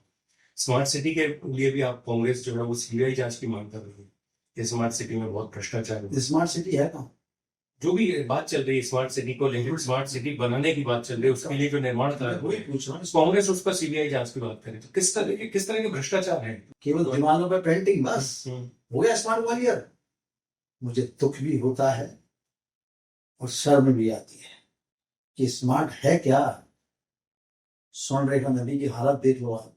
स्मार्ट सिटी के लिए भी आप कांग्रेस जो है वो सीबीआई जांच की मांग कर रही है। स्मार्ट सिटी में बहुत भ्रष्टाचार है। स्मार्ट सिटी है कहाँ? जो भी बात चल रही है स्मार्ट सिटी को लेकर, स्मार्ट सिटी बनाने की बात चल रही है, उसके लिए जो निर्माण कार्य वही हुए, पूछ रहा हूँ। कांग्रेस उस पर सीबीआई जांच की बात करे तो किस तरह के भ्रष्टाचार है? केवल दीवानों पे पेंटिंग बस हम्म, हो गया स्मार्ट ग्वालियर। मुझे दुख भी होता है और शर्म भी आती है कि स्मार्ट है क्या। स्वर्णरेखा नदी की हालत देख लो आप,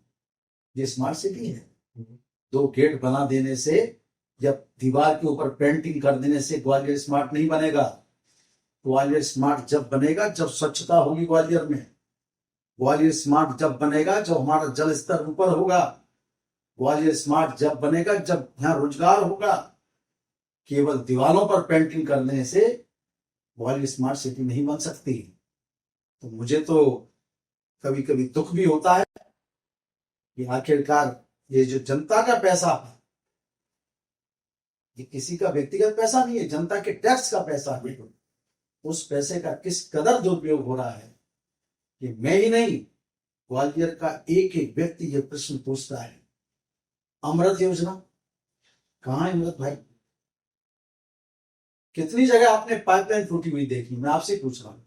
ये स्मार्ट सिटी है? हम्म, 2 गेट बना देने से या दीवार के ऊपर पेंटिंग कर देने से ग्वालियर स्मार्ट नहीं बनेगा। ग्वालियर स्मार्ट जब बनेगा जब स्वच्छता होगी ग्वालियर में। ग्वालियर स्मार्ट जब बनेगा जब हमारा जल स्तर ऊपर होगा। ग्वालियर स्मार्ट जब बनेगा जब यहाँ रोजगार होगा। केवल दीवारों पर पेंटिंग करने से ग्वालियर स्मार्ट सिटी नहीं बन सकती। तो मुझे तो कभी कभी दुख भी होता है कि आखिरकार ये जो जनता का पैसा है, ये किसी का व्यक्तिगत पैसा नहीं है, जनता के टैक्स का पैसा है। उस पैसे का किस कदर दुरुपयोग हो रहा है कि मैं ही नहीं, ग्वालियर का एक एक व्यक्ति ये प्रश्न पूछता है। अमृत योजना कहाँ है अमृत भाई? कितनी जगह आपने पाइपलाइन टूटी हुई देखी? मैं आपसे पूछ रहा हूं।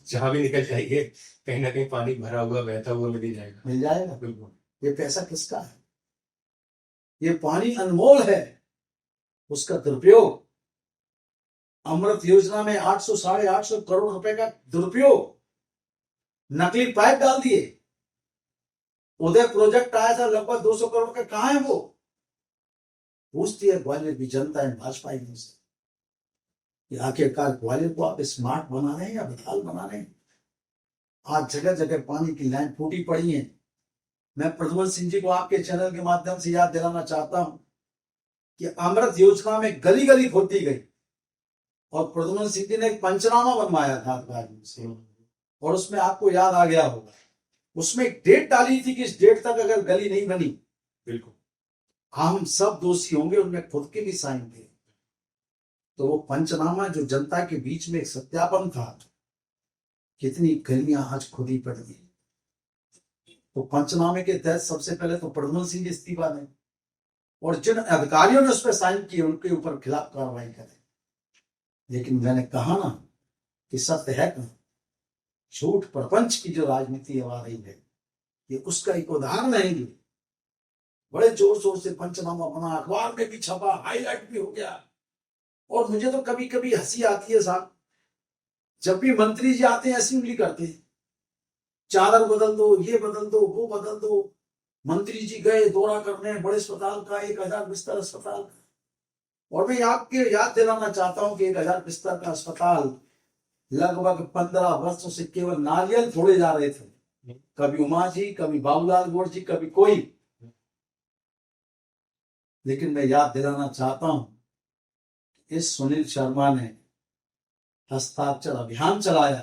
जहां भी निकल जाइए कहीं ना कहीं पानी भरा हुआ बहता हुआ मिल ही जाएगा। मिल जाएगा। बिल्कुल। ये पैसा किसका है? ये पानी अनमोल है, उसका दुरुपयोग। अमृत योजना में 800 850 करोड़ रुपए का दुरुपयोग, नकली पाइप डाल दिए। उदय प्रोजेक्ट आया था लगभग 200 करोड़ का, कहां है वो? पूछती है ग्वालियर की जनता है भाजपा से कि आखिरकार ग्वालियर को आप स्मार्ट बना रहे हैं या बदहाल बना रहे हैं? आज जगह जगह पानी की लाइन फूटी पड़ी है। मैं प्रद्युम्न सिंह जी को आपके चैनल के माध्यम से याद दिलाना चाहता हूं कि अमृत योजना में गली गली खोदी गई और प्रद्युम्न सिंह जी ने एक पंचनामा बनवाया था अधिकारियों से, और उसमें आपको याद आ गया होगा, उसमें एक डेट डाली थी कि इस डेट तक अगर गली नहीं बनी, बिल्कुल, हम सब दोषी होंगे। उनमें खुद के भी साइन थे। तो वो पंचनामा जो जनता के बीच में एक सत्यापन था, कितनी गलियां आज खुदी पड़ी। तो पंचनामे के तहत सबसे पहले तो प्रद्युम्न सिंह जी इस्तीफा दें और जिन अधिकारियों ने उस पर साइन किए उनके ऊपर खिलाफ कार्रवाई करें। लेकिन मैंने कहा ना कि सत्य है कहां? झूठ प्रपंच की जो राजनीति आ रही है, ये उसका एक उदाहरण है। ये बड़े जोर शोर से पंचनामा बना, अखबार में भी छपा, हाईलाइट भी हो गया। और मुझे तो कभी कभी हंसी आती है साहब, जब भी मंत्री जी आते हैं ऐसी उंगली करते हैं, चादर बदल दो, ये बदल दो, वो बदल दो। मंत्री जी गए दौरा करने बड़े अस्पताल का, 1000 बिस्तर अस्पताल का, और मैं आपके याद दिलाना चाहता हूं कि 1000 बिस्तर का अस्पताल लगभग 15 वर्षों से केवल नारियल फोड़े जा रहे थे। कभी उमा जी, कभी बाबूलाल गौड़ जी, कभी कोई। लेकिन मैं याद दिलाना चाहता हूं, इस सुनील शर्मा ने हस्ताक्षर अभियान चलाया।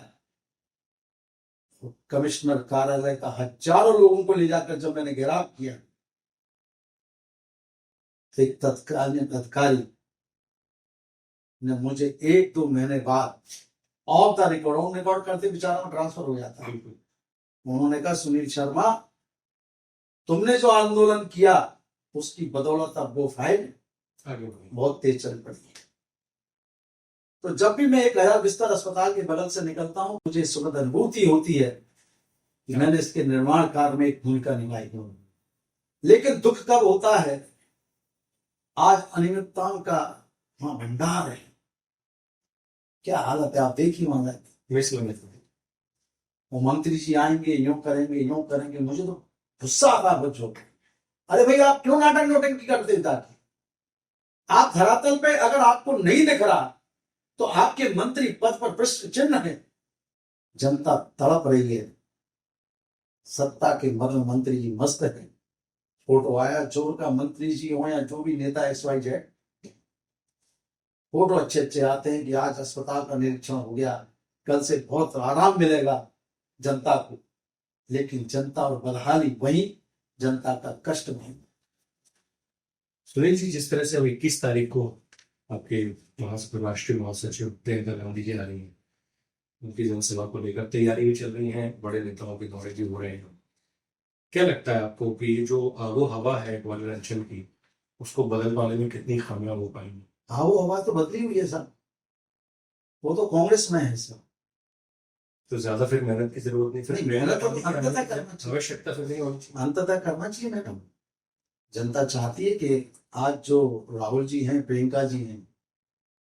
तो कमिश्नर कार्यालय का हजारों लोगों को ले जाकर जब मैंने घेराव किया, तो एक तत्कालीन अधिकारी ने मुझे 1-2 महीने बाद ऑफ द रिकॉर्ड करते बेचारा में ट्रांसफर हो जाता है। उन्होंने कहा, सुनील शर्मा, तुमने जो आंदोलन किया उसकी बदौलत अब वो फाइल बहुत तेज चल पड़ी है। तो जब भी मैं 1000 बिस्तर अस्पताल के बगल से निकलता हूं, मुझे सुखद अनुभूति होती है कि मैंने इसके निर्माण कार्य में एक भूमिका निभाई है। लेकिन दुख कब होता है, आज अनियमितताओं का वहां भंडार है। क्या हालत है आप देखिए वहां। वो मंत्री जी आएंगे, यूं करेंगे, यूं करेंगे। मुझे तो गुस्सा आता है बच्चों। अरे भाई, आप क्यों नाटक नोटंकी करते हैं? ताकि आप धरातल पे अगर आपको नहीं दिख रहा तो आपके मंत्री पद पर प्रश्न चिन्ह है। जनता तड़प रही है, सत्ता के मद में मंत्री जी मस्त है। फोटो आया चोर का, मंत्री जी हो या जो भी नेता XYZ, फोटो अच्छे अच्छे आते हैं कि आज अस्पताल का निरीक्षण हो गया, कल से बहुत आराम मिलेगा जनता को। लेकिन जनता और बदहाली वही, जनता का कष्ट वही। सुनील जी, जिस तरह से अब 21 तारीख को आपके राष्ट्रीय महासचिव प्रियंका गांधी जी आ रही है, उनकी जनसभा को लेकर तैयारी भी चल रही है, बड़े नेताओं के दौरे भी हो रहे हैं। क्या लगता है आपको कि ये जो वो हवा है ग्वालियर अंचल की, उसको बदल पाने में कितनी कामयाब हो पाएंगे? हाँ, वो हवा तो बदली हुई है सब, वो तो कांग्रेस में है सब। तो ज्यादा फिर मेहनत की जरूरत नहीं, फिर नहीं, प्रेरणा मेहनत तो की अंततः करना चाहिए, आवश्यकता फिर नहीं होनी चाहिए। अंततः करना चाहिए मैडम। जनता चाहती है कि आज जो राहुल जी हैं, प्रियंका जी हैं,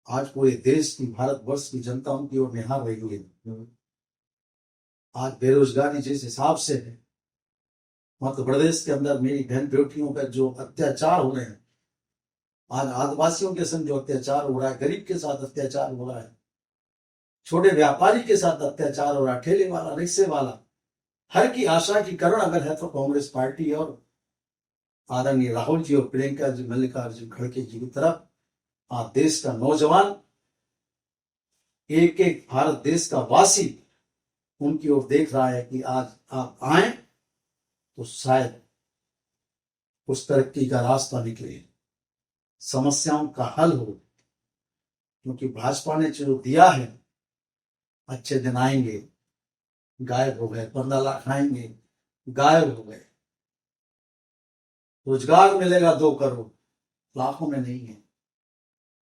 आज पूरे देश की, भारतवर्ष की जनता उनकी ओर निहार रही है। आज बेरोजगारी जिस हिसाब से है, मध्य प्रदेश के अंदर मेरी बहन बेटियों पर जो अत्याचार हो रहे हैं, आज आदिवासियों के संग जो अत्याचार हो रहा है, गरीब के साथ अत्याचार हो रहा है, छोटे व्यापारी के साथ अत्याचार हो रहा है, ठेले वाला, रिक्शे वाला, हर की आशा की करण अगर है तो कांग्रेस पार्टी और आदरणीय राहुल जी और प्रियंका जी, मल्लिकार्जुन खड़गे जी की तरफ आज देश का नौजवान, एक एक भारत देश का वासी उनकी ओर देख रहा है कि आज आप आए तो शायद उस तरक्की का रास्ता निकले, समस्याओं का हल हो। क्योंकि भाजपा ने जो दिया है, अच्छे दिन आएंगे, गायब हो गए, 15 लाख आएंगे, गायब हो गए, रोजगार मिलेगा 2 करोड़, लाखों में नहीं है,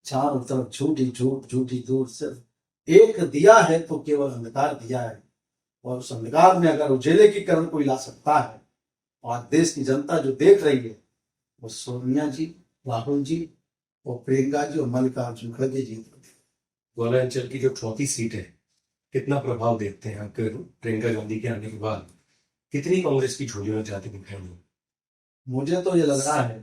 चारों तरफ झूठी झूठ, झूठी दूर, सिर्फ एक दिया है तो केवल अंधकार दिया है, और उस अंधकार में अगर उजेले की किरण कोई ला सकता है, और देश की जनता जो देख रही है, वो सोनिया जी, राहुल जी और प्रियंका जी और मल्लिकार्जुन खड़गे जी। ग्वालियर की जो चौथी सीट है, कितना प्रभाव देखते हैं आपके प्रियंका गांधी के आने के बाद? कितनी कांग्रेस की झोलियों में जाती दिखाई दी? मुझे तो ये लग रहा है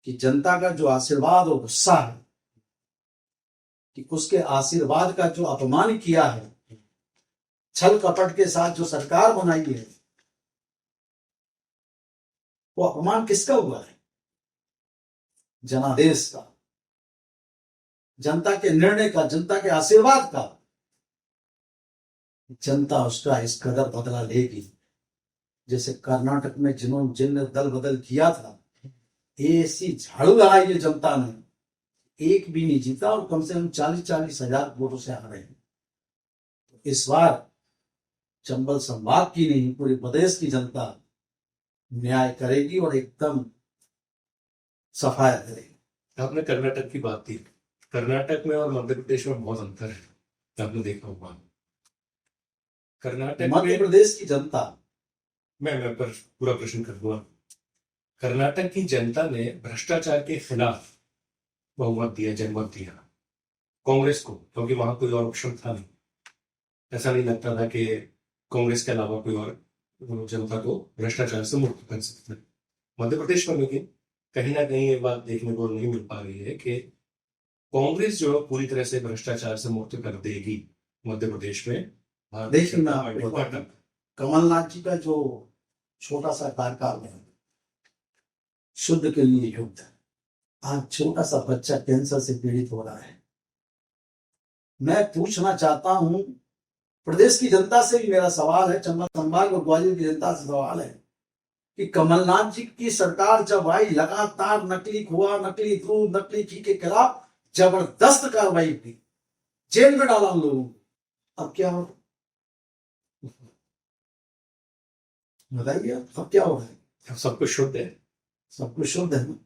कि जनता का जो आशीर्वाद और गुस्सा है, कि उसके आशीर्वाद का जो अपमान किया है, छल कपट के साथ जो सरकार बनाई है, वो अपमान किसका हुआ है? जनादेश का, जनता के निर्णय का, जनता के आशीर्वाद का। जनता उसका इस कदर बदला लेगी, जैसे कर्नाटक में जिनने दल बदल किया था, ऐसी झाड़ू लगाई है जनता ने, एक भी नहीं जीता और कम से कम 40-40 हजार वोटों से हारे हैं। इस बार चंबल संभाग की नहीं, पूरे प्रदेश की जनता न्याय करेगी और एकदम सफाया करेगी। आपने कर्नाटक की बात की, कर्नाटक में और मध्य प्रदेश में बहुत अंतर है, आपने देखा होगा। कर्नाटक मध्य में, प्रदेश की जनता, मैं पर पूरा प्रश्न कर दूंगा। कर्नाटक की जनता ने भ्रष्टाचार के खिलाफ बहुमत दिया, जनमत दिया कांग्रेस को, क्योंकि वहां कोई और ऑप्शन था नहीं। ऐसा नहीं लगता था कि कांग्रेस के अलावा कोई और जनता को भ्रष्टाचार से मुक्त कर सकते हैं। मध्य प्रदेश में लेकिन कहीं ना कहीं ये बात देखने को नहीं मिल पा रही है कि कांग्रेस जो पूरी तरह से भ्रष्टाचार से मुक्त कर देगी मध्य प्रदेश में। देखिए मैं आपको बताता हूं, कमलनाथ जी का जो छोटा सा कार्यकाल है, शुद्ध के लिए युद्ध। आज छोटा सा बच्चा कैंसर से पीड़ित हो रहा है। मैं पूछना चाहता हूं, प्रदेश की जनता से भी मेरा सवाल है, चंबल संभाग और ग्वालियर की जनता से सवाल है कि कमलनाथ जी की सरकार जब आई, लगातार नकली खोआ, नकली दूध, नकली घी के खिलाफ जबरदस्त कार्रवाई की, जेल में डाला उन लोगों को। अब क्या हो, बताइए अब क्या हो रहा है? सब कुछ शुद्ध है, सब कुछ शुद्ध है ना?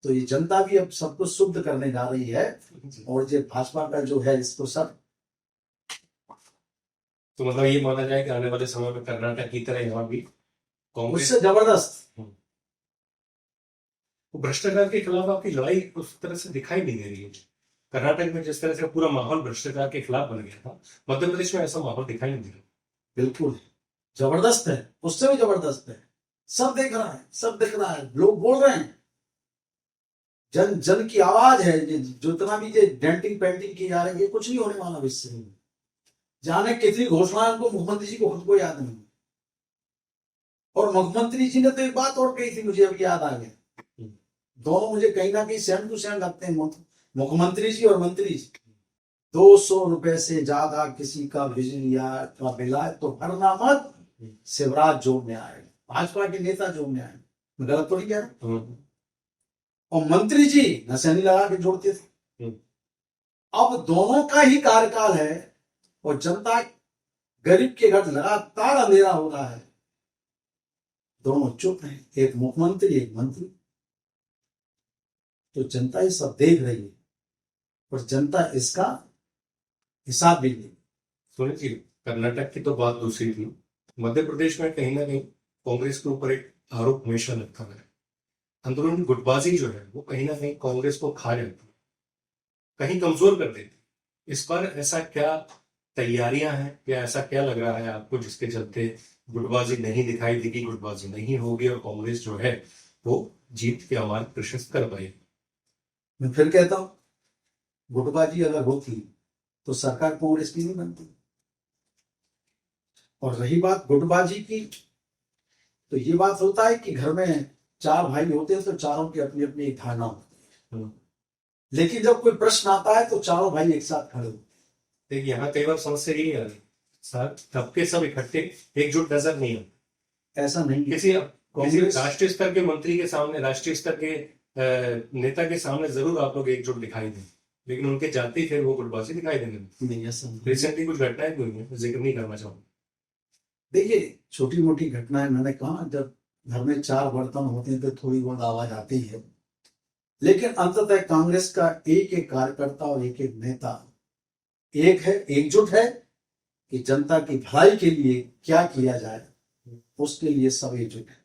तो ये जनता भी अब सब कुछ शुद्ध करने जा रही है, और ये भाजपा का जो है इसको सब। तो मतलब ये माना जाए कि आने वाले समय में कर्नाटक की तरह यहाँ भी कांग्रेस उससे जबरदस्त। भ्रष्टाचार के खिलाफ आपकी लड़ाई उस तरह से दिखाई नहीं दे रही है। कर्नाटक में जिस तरह से पूरा माहौल भ्रष्टाचार के खिलाफ बन गया था, मध्य प्रदेश में ऐसा माहौल दिखाई नहीं दे रहा। बिल्कुल जबरदस्त है, उससे भी जबरदस्त है। सब देख रहा है, सब दिख रहा है, लोग बोल रहे हैं, जन जन की आवाज है। जो इतना भी डेंटिंग पेंटिंग की जा रही है, कुछ नहीं होने वाला इससे। जाने कितनी घोषणाएं उनको, मुख्यमंत्री जी को खुद को याद नहीं। और मुख्यमंत्री जी ने तो एक बात और कही थी, मुझे अभी याद आ गया। दोनों मुझे कहीं ना कहीं सेम टू सेम लगते हैं, मुख्यमंत्री जी और मंत्री जी। 200 रुपए से ज्यादा किसी का बिजली का बिल आए तो भरना मत, शिवराज जोड़ने आए, भाजपा के नेता जोड़ने आए। मैं गलत तो नहीं कह रहा? और मंत्री जी नशेनी लगा के जोड़ते थे। अब दोनों का ही कार्यकाल है और जनता, गरीब के घर लगातार अंधेरा हो रहा है, दोनों चुप हैं, एक मुख्यमंत्री एक मंत्री। तो जनता ये सब देख रही है और जनता इसका हिसाब भी लेगी। सुनील जी, कर्नाटक की तो बात दूसरी थी। मध्य प्रदेश में कहीं ना कहीं कांग्रेस के ऊपर एक आरोप हमेशा लगता है, अंदरूनी गुटबाजी जो है वो कहीं ना कहीं कांग्रेस को खा जाती है, कहीं कमजोर कर देती है। इस पर ऐसा क्या तैयारियां हैं या ऐसा क्या लग रहा है आपको जिसके चलते गुटबाजी नहीं दिखाई देगी, गुटबाजी नहीं होगी और कांग्रेस जो है वो जीत के आमार प्रशस्त कर पाएगी? मैं फिर कहता हूं, गुटबाजी अगर होती तो सरकार कांग्रेस की नहीं बनती। और रही बात गुटबाजी की, तो ये बात होता है कि घर में 4 भाई होते हैं तो चारों की अपनी अपनी एक धारणा होती है, लेकिन जब कोई प्रश्न आता है तो चारों भाई एक साथ खड़े होते हैं। देखिए, यहाँ कई बार समस्या यही आ रही सर, सबके सब इकट्ठे एकजुट नजर नहीं आते। ऐसा नहीं है। किसी कांग्रेस राष्ट्रीय स्तर के मंत्री के सामने, राष्ट्रीय स्तर के नेता के सामने जरूर आप लोग एकजुट दिखाई दें, लेकिन उनके जाते ही फिर वो गुटबाजी दिखाई देने लगती। नहीं, ऐसा नहीं। रिसेंटली कुछ घटनाएं हुई हैं, जिक्र नहीं करना चाहूंगा। देखिए, छोटी मोटी घटनाएं, मैंने कहा जब घर में 4 बर्तन होते हैं तो थोड़ी बहुत आवाज आती है, लेकिन अंततः कांग्रेस का एक एक कार्यकर्ता और एक एक नेता एक है, एकजुट है कि जनता की भलाई के लिए क्या किया जाए, उसके लिए सब एकजुट है।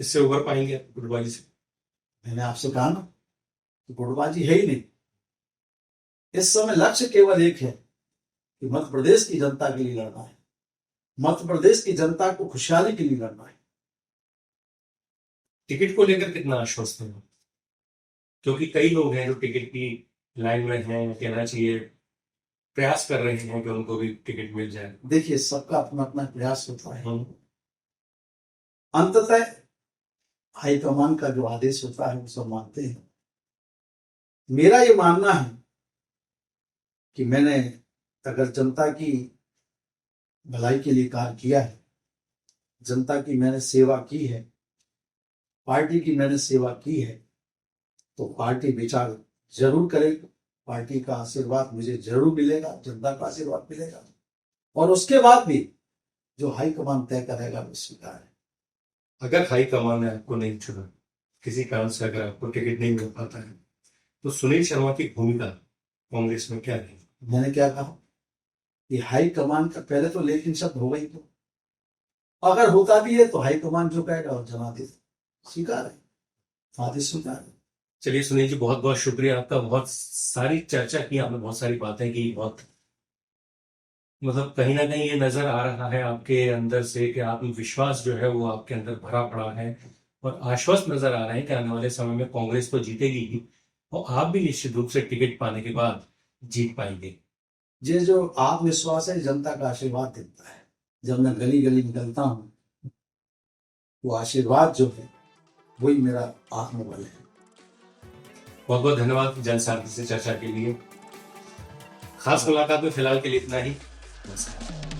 इससे उभर पाएंगे गुटबाजी से? मैंने आपसे कहा ना कि गुटबाजी है ही नहीं। इस समय लक्ष्य केवल एक है कि मध्य प्रदेश की जनता के लिए लड़ना है, मध्य प्रदेश की जनता को खुशहाली के लिए लड़ना है। टिकट को लेकर कितना आश्वस्त हैं? क्योंकि कई लोग हैं जो टिकट की लाइन में हैं, कहना चाहिए प्रयास कर रहे हैं कि उनको भी टिकट मिल जाए। देखिए, सबका अपना अपना प्रयास होता है। हम्म। अंततः हाईकमान का जो आदेश होता है वो सब मानते हैं। मेरा ये मानना है कि मैंने अगर जनता की भलाई के लिए कार्य किया है, जनता की मैंने सेवा की है, पार्टी की मैंने सेवा की है, तो पार्टी विचार जरूर करेगी, पार्टी का आशीर्वाद मुझे जरूर मिलेगा, जनता का आशीर्वाद मिलेगा, और उसके बाद भी जो हाईकमान तय करेगा वो स्वीकार है। अगर हाईकमान ने आपको नहीं चुना, किसी कारण से अगर आपको टिकट नहीं मिल पाता है, तो सुनील शर्मा की भूमिका कांग्रेस में क्या रहेगी? मैंने क्या कहा कि हाईकमान का पहले तो लेकिन शब्द होगा ही, तो अगर होता भी है तो हाईकमान जो कहेगा और जनादेश स्वीकार है, आदेश स्वीकार है। चलिए सुनील जी, बहुत बहुत शुक्रिया आपका। बहुत सारी चर्चा की आपने, बहुत सारी बातें की, बहुत मतलब कहीं ना कहीं ये नजर आ रहा है आपके अंदर से कि आत्मविश्वास जो है वो आपके अंदर भरा पड़ा है और आश्वस्त नजर आ रहे हैं कि आने वाले समय में कांग्रेस तो जीतेगी ही और आप भी निश्चित रूप से टिकट पाने के बाद जीत पाएंगे। ये जो आत्मविश्वास है जनता का आशीर्वाद देता है। जब मैं गली गली निकलता हूँ, वो आशीर्वाद जो है वही मेरा आत्मबल है। बहुत बहुत धन्यवाद जनसारथी से चर्चा के लिए। खास मुलाकात में फिलहाल के लिए इतना ही। नमस्कार।